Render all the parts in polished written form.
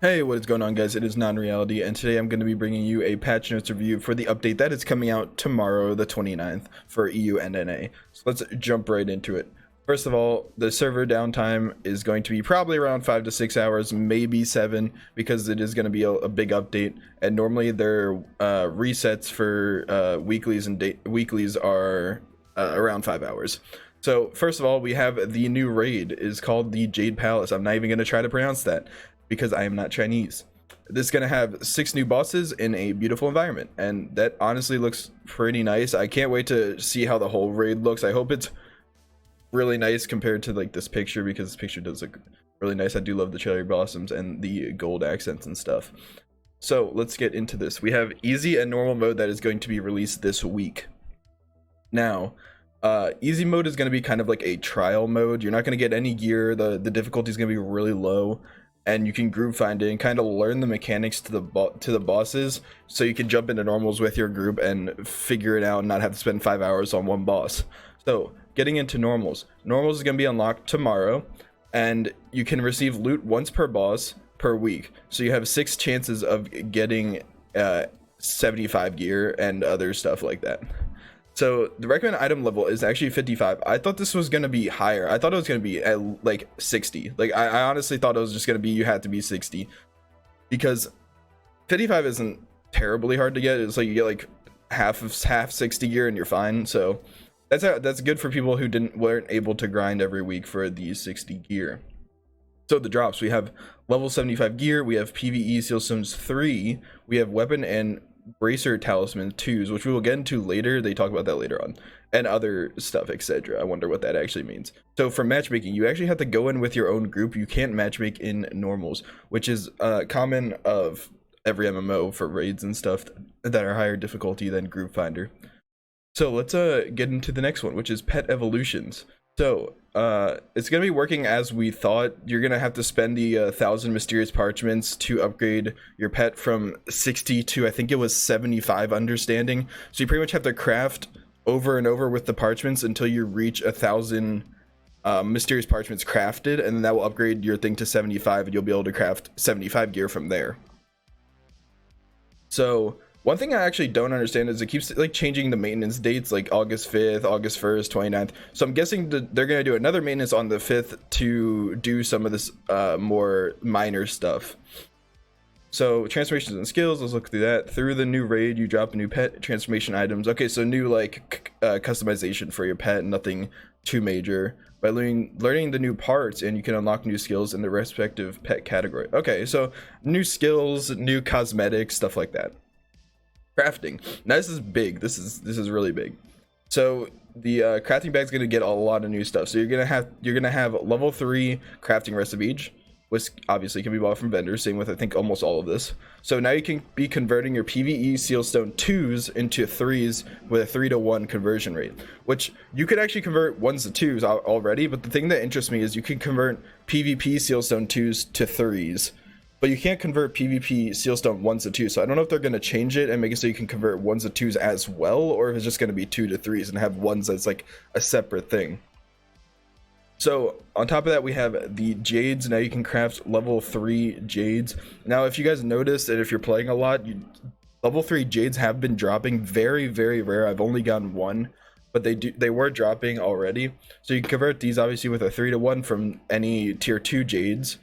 Hey, what is going on, guys? It is Non-Reality, and today I'm going to be bringing you a patch notes review for the update that is coming out tomorrow, the 29th, for EU and NA. So let's jump right into it. First of all, the server downtime is going to be probably around 5 to 6 hours, maybe 7, because it is going to be a big update. And normally their resets for weeklies and weeklies are around 5 hours. So first of all, we have the new raid is called the Jade Palace. I'm not even going to try to pronounce that because I am not Chinese. This is going to have 6 new bosses in a beautiful environment, and that honestly looks pretty nice. I can't wait to see how the whole raid looks. I hope it's really nice compared to like this picture, because this picture does look really nice. I do love the cherry blossoms and the gold accents and stuff. So let's get into this. We have easy and normal mode that is going to be released this week. Now, easy mode is going to be kind of like a trial mode. You're not going to get any gear. The difficulty is going to be really low, and you can group find it and kind of learn the mechanics to the bosses, so you can jump into normals with your group and figure it out and not have to spend 5 hours on one boss. So getting into normals is going to be unlocked tomorrow, and you can receive loot once per boss per week, so you have 6 chances of getting 75 gear and other stuff like that. So the recommended item level is actually 55. I thought this was going to be higher. I thought it was going to be at like 60. Like I honestly thought it was just going to be you had to be 60, because 55 isn't terribly hard to get. It's like you get like half 60 gear and you're fine. So that's good for people who weren't able to grind every week for the 60 gear. So the drops, we have level 75 gear, we have PvE seal stones 3, we have weapon and bracer talisman 2s, which we will get into later. They talk about that later on, and other stuff, etc. I wonder what that actually means. So for matchmaking, you actually have to go in with your own group. You can't matchmake in normals, which is common of every MMO for raids and stuff that are higher difficulty than group finder. So let's get into the next one, which is pet evolutions. So it's gonna be working as we thought. You're gonna have to spend the 1,000 mysterious parchments to upgrade your pet from 60 to, I think it was 75 understanding. So you pretty much have to craft over and over with the parchments until you reach 1,000 mysterious parchments crafted, and then that will upgrade your thing to 75, and you'll be able to craft 75 gear from there. So one thing I actually don't understand is it keeps like changing the maintenance dates, like August 5th, August 1st, 29th. So I'm guessing that they're going to do another maintenance on the 5th to do some of this more minor stuff. So transformations and skills, let's look through that. Through the new raid, you drop new pet transformation items. Okay, so new like customization for your pet, nothing too major. By learning the new parts, and you can unlock new skills in the respective pet category. Okay, so new skills, new cosmetics, stuff like that. Crafting. Now this is big. This is really big. So the crafting bag is going to get a lot of new stuff. So you're gonna have level 3 crafting recipes, which obviously can be bought from vendors. Same with I think almost all of this. So now you can be converting your PvE sealstone 2s into 3s with a 3-to-1 conversion rate, which you could actually convert 1s to 2s already. But the thing that interests me is you can convert PvP sealstone 2s to 3s. But you can't convert PvP sealstone 1s to 2s. So I don't know if they're going to change it and make it so you can convert 1s to 2s as well, or if it's just going to be 2 to 3s and have 1s as like a separate thing. So on top of that, we have the Jades. Now you can craft level 3 Jades. Now if you guys noticed, and if you're playing a lot, level 3 Jades have been dropping. Very, very rare. I've only gotten 1, but they were dropping already. So you can convert these obviously with a 3-to-1 from any tier 2 Jades.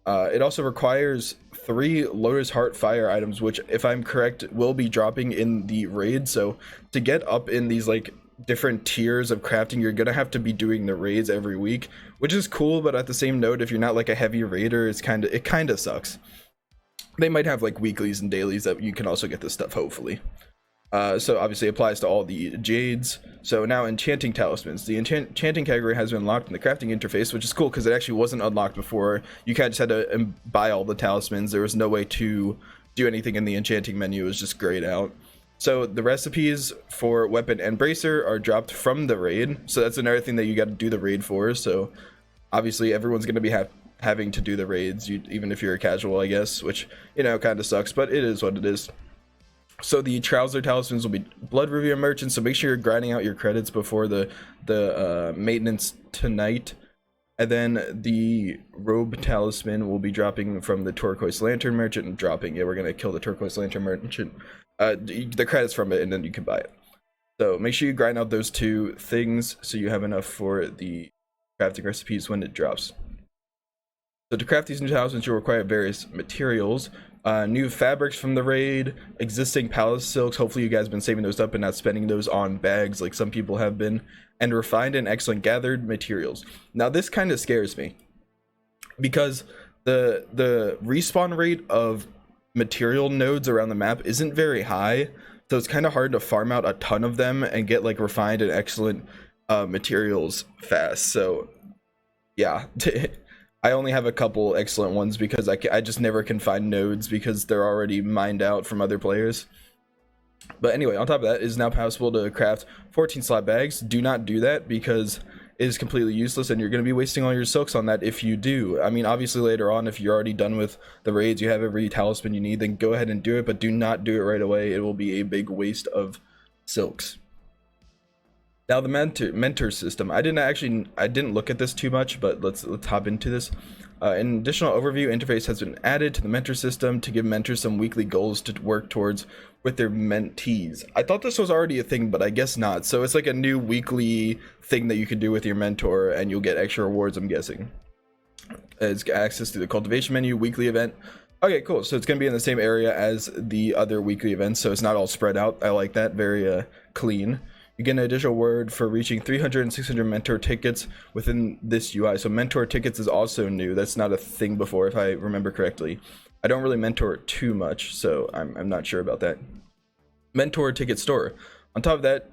It also requires 3 Lotus Heart Fire items, which, if I'm correct, will be dropping in the raid. So to get up in these like different tiers of crafting, you're gonna have to be doing the raids every week, which is cool. But at the same note, if you're not like a heavy raider, it kind of sucks. They might have like weeklies and dailies that you can also get this stuff, hopefully. So obviously applies to all the Jades. So now enchanting talismans. The enchanting category has been unlocked in the crafting interface, which is cool because it actually wasn't unlocked before. You kind of just had to buy all the talismans. There was no way to do anything in the enchanting menu. It was just grayed out. So the recipes for weapon and bracer are dropped from the raid. So that's another thing that you got to do the raid for. So obviously everyone's going to be having to do the raids, even if you're a casual, I guess, which, you know, kind of sucks, but it is what it is. So the trouser talismans will be blood review merchants, so make sure you're grinding out your credits before the maintenance tonight. And then the robe talisman will be dropping from the turquoise lantern merchant and dropping. Yeah, we're gonna kill the turquoise lantern merchant. The credits from it, and then you can buy it. So make sure you grind out those two things so you have enough for the crafting recipes when it drops. So to craft these new talismans, you'll require various materials. New fabrics from the raid, existing palace silks. Hopefully you guys have been saving those up and not spending those on bags like some people have been. And refined and excellent gathered materials. Now this kind of scares me because the respawn rate of material nodes around the map isn't very high, so it's kind of hard to farm out a ton of them and get like refined and excellent materials fast. So yeah, I only have a couple excellent ones because I just never can find nodes because they're already mined out from other players. But anyway, on top of that, it is now possible to craft 14 slot bags. Do not do that because it is completely useless and you're going to be wasting all your silks on that if you do. I mean, obviously later on, if you're already done with the raids, you have every talisman you need, then go ahead and do it, but do not do it right away. It will be a big waste of silks. Now the mentor system. I didn't look at this too much, but let's hop into this. An additional overview interface has been added to the mentor system to give mentors some weekly goals to work towards with their mentees. I thought this was already a thing, but I guess not. So it's like a new weekly thing that you can do with your mentor and you'll get extra rewards, I'm guessing. It's access to the cultivation menu, weekly event. Okay, cool. So it's going to be in the same area as the other weekly events, so it's not all spread out. I like that. Very clean. You get an additional word for reaching 300 and 600 mentor tickets within this UI. So mentor tickets is also new. That's not a thing before, if I remember correctly. I don't really mentor too much, so I'm not sure about that. Mentor ticket store. On top of that,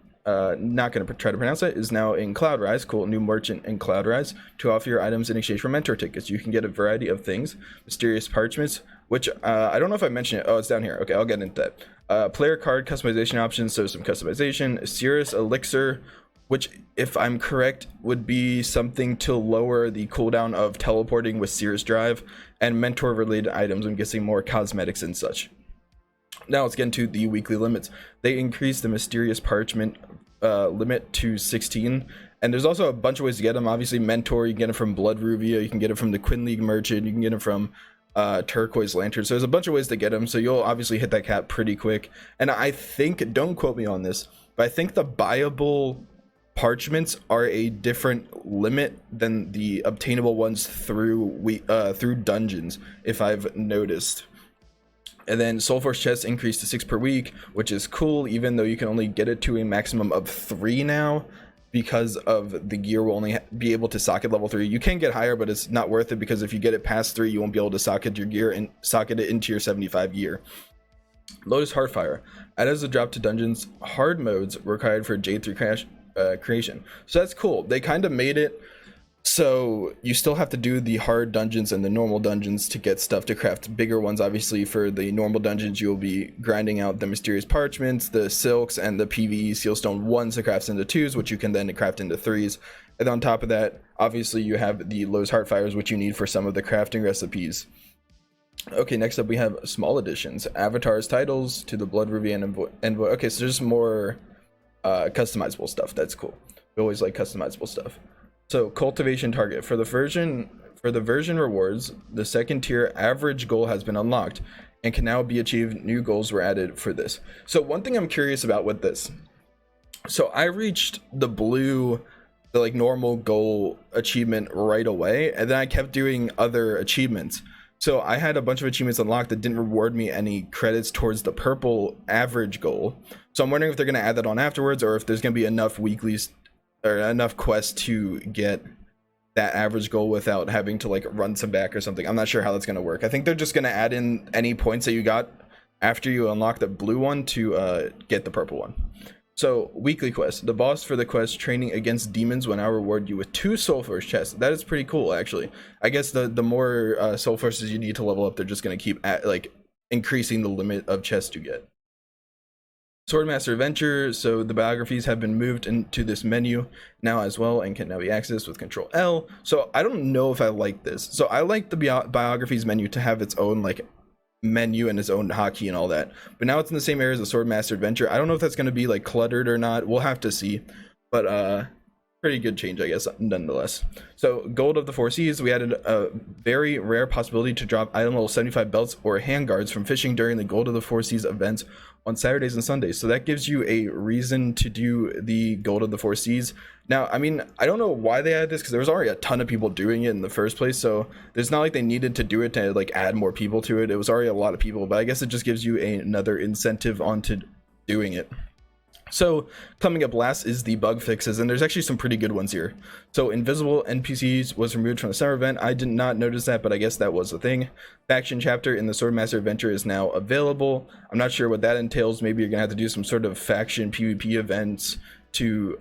not going to try to pronounce it, is now in Cloudrise. Cool, new merchant in Cloudrise to offer your items in exchange for mentor tickets. You can get a variety of things. Mysterious parchments, which I don't know if I mentioned it. Oh, it's down here. Okay, I'll get into that. Player card customization options, so some customization. Cirrus elixir, which, if I'm correct, would be something to lower the cooldown of teleporting with Cirrus drive, and mentor related items. I'm guessing more cosmetics and such. Now let's get into the weekly limits. They increased the mysterious parchment limit to 16, and there's also a bunch of ways to get them. Obviously mentor, you can get them from Blood Ruvia, you can get it from the Quinn League merchant, you can get them from turquoise lantern. So there's a bunch of ways to get them, so you'll obviously hit that cap pretty quick. And I think, don't quote me on this, but I think the buyable parchments are a different limit than the obtainable ones through dungeons, if I've noticed. And then Soulforce chests increased to 6 per week, which is cool, even though you can only get it to a maximum of 3 now, because of the gear will only be able to socket level 3. You can get higher, but it's not worth it, because if you get it past 3, you won't be able to socket your gear and socket it into your 75 gear. Lotus Heartfire. As a drop to dungeons, hard modes required for Jade 3 creation. So that's cool. They kind of made it so you still have to do the hard dungeons and the normal dungeons to get stuff to craft bigger ones. Obviously, for the normal dungeons, you'll be grinding out the mysterious parchments, the silks, and the PvE sealstone 1s to craft into 2s, which you can then craft into 3s. And on top of that, obviously, you have the Lowe's Heartfires, which you need for some of the crafting recipes. Okay, next up we have small additions. Avatars titles to the Blood Ruby and Envoy. Okay, so there's more customizable stuff. That's cool. We always like customizable stuff. So cultivation target for the version rewards, the second tier average goal has been unlocked and can now be achieved. New goals were added for this. So one thing I'm curious about with this, so I reached the like normal goal achievement right away, and then I kept doing other achievements. So I had a bunch of achievements unlocked that didn't reward me any credits towards the purple average goal. So I'm wondering if they're going to add that on afterwards, or if there's going to be enough weeklies or enough quests to get that average goal without having to like run some back or something. I'm not sure how that's going to work. I think they're just going to add in any points that you got after you unlock the blue one to get the purple one. So weekly quest, the boss for the quest training against demons will now reward you with 2 Soulforce chests. That is pretty cool, actually. I guess the more Soulforces you need to level up, they're just going to keep like increasing the limit of chests you get. Swordmaster Adventure, so the biographies have been moved into this menu now as well and can now be accessed with Control L. So I don't know if I like this. So I like the biographies menu to have its own like menu and its own hotkey and all that. But now it's in the same area as the Swordmaster Adventure. I don't know if that's going to be like cluttered or not. We'll have to see. But pretty good change, I guess, nonetheless. So Gold of the Four Seas, we added a very rare possibility to drop item level 75 belts or handguards from fishing during the Gold of the Four Seas events on Saturdays and Sundays. So that gives you a reason to do the Gold of the Four Seas. Now, I mean, I don't know why they added this, because there was already a ton of people doing it in the first place, so it's not like they needed to do it to like add more people to it. It was already a lot of people, but I guess it just gives you another incentive onto doing it. So coming up last is the bug fixes, and there's actually some pretty good ones here. So invisible NPCs was removed from the summer event. I did not notice that, but I guess that was a thing. Faction chapter in the Swordmaster Adventure is now available. I'm not sure what that entails. Maybe you're gonna have to do some sort of faction PvP events to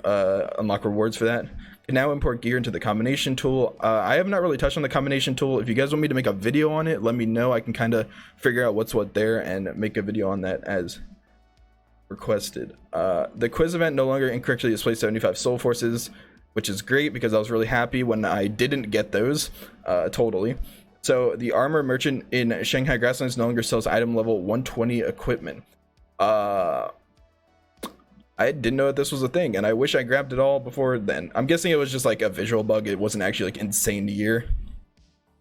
unlock rewards for that. Can now import gear into the combination tool. I have not really touched on the combination tool. If you guys want me to make a video on it, let me know. I can kind of figure out what's what there and make a video on that as requested. The quiz event no longer incorrectly displays 75 soul forces, which is great because I was really happy when I didn't get those. Totally. So the armor merchant in Shanghai Grasslands no longer sells item level 120 equipment. I didn't know that this was a thing, and I wish I grabbed it all before then. I'm guessing it was just like a visual bug. It wasn't actually like insane year.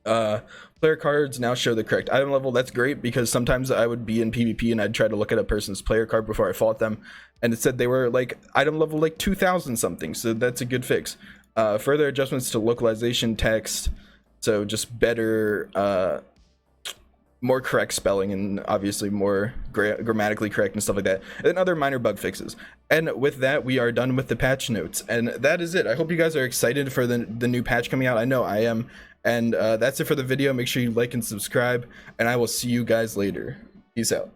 Player cards now show the correct item level. That's great, because sometimes I would be in PvP and I'd try to look at a person's player card before I fought them, and it said they were like item level like 2000 something, so that's a good fix. Further adjustments to localization text, so just better more correct spelling, and obviously more grammatically correct and stuff like that, and then other minor bug fixes. And with that, we are done with the patch notes, and that is it. I hope you guys are excited for the new patch coming out. I know I am. And that's it for the video. Make sure you like and subscribe, and I will see you guys later. Peace out.